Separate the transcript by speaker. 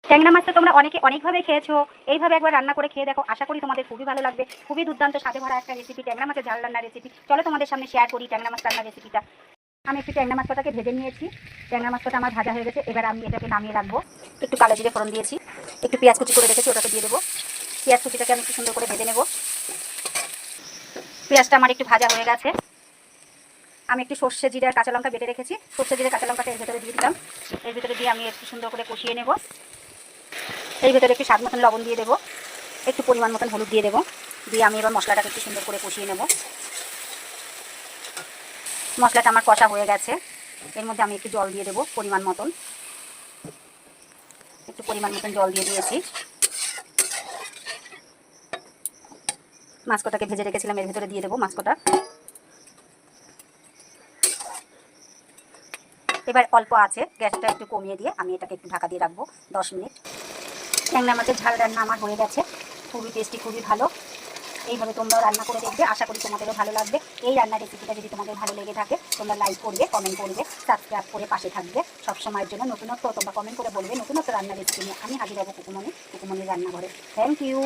Speaker 1: ট্যাংরা মাছ তো তোমরা অনেকভাবে খেয়েছো, এইভাবে একবার রান্না করে খেয়ে দেখো, আশা করি তোমাদের খুবই ভালো লাগবে। খুবই দুর্দান্ত স্বাদে ভরা একটা রেসিপি, ট্যাংরা মাছের ঝাল রান্নার রেসিপি। চলো তোমাদের সামনে শেয়ার করি ট্যাংরা মাছ রান্নার রেসিপিটা। আমি একটু ট্যাংরা মাছটাকে ভেজে নিয়েছি। ট্যাংরা মাছটা আমার ভাজা হয়ে গেছে, এবার আমি এটাকে নামিয়ে রাখবো। একটু কালো জিরে ফোড়ন দিয়েছি, একটু পেঁয়াজ কুচি করে রেখেছি, ওটাকে দিয়ে দেবো। পেঁয়াজ কুচিটাকে আমি একটু সুন্দর করে ভেজে নেব। পেঁয়াজটা আমার একটু ভাজা হয়ে গেছে। আমি একটু সর্ষে জিরে আর কাঁচা লঙ্কা বেটে রেখেছি, সর্ষে জিরে কাঁচা লঙ্কাটা এর ভেতরে দিয়ে দিলাম। এর ভেতরে দিয়ে আমি একটু সুন্দর করে কষিয়ে নেব। এর ভেতরে একটু স্বাদ মতন লবণ দিয়ে দেবো, একটু পরিমাণ মতন হলুদ দিয়ে দেবো। দিয়ে আমি এবার মশলাটাকে একটু সুন্দর করে কষিয়ে নেব। মশলাটা আমার কষা হয়ে গেছে, এর মধ্যে আমি একটু জল দিয়ে দেবো পরিমাণ মতন। একটু পরিমাণ মতন জল দিয়ে দিয়েছি। মাছকটাকে ভেজে রেখেছিলাম, এর ভেতরে দিয়ে দেবো মাছকটা। এবার অল্প আছে, গ্যাসটা একটু কমিয়ে দিয়ে আমি এটাকে একটু ঢাকা দিয়ে রাখবো 10 মিনিট। ট্যাংরা মাছের ঝাল রান্না আমার হয়ে গেছে, খুবই টেস্টি, খুবই ভালো। এইভাবে তোমরাও রান্না করে দেখবে, আশা করি তোমাদেরও ভালো লাগবে। এই রান্নার রেসিপিটা যদি তোমাদের ভালো লেগে থাকে তোমরা লাইক করবে, কমেন্ট করবে, সাবস্ক্রাইব করে পাশে থাকবে। সবসময়ের জন্য নতুনত্ব তোমরা কমেন্ট করে বলবে, নতুনত্ব রান্নার রেসিপি নিয়ে আমি হাজির হবো কুকুমনির রান্নাঘরে। Thank you.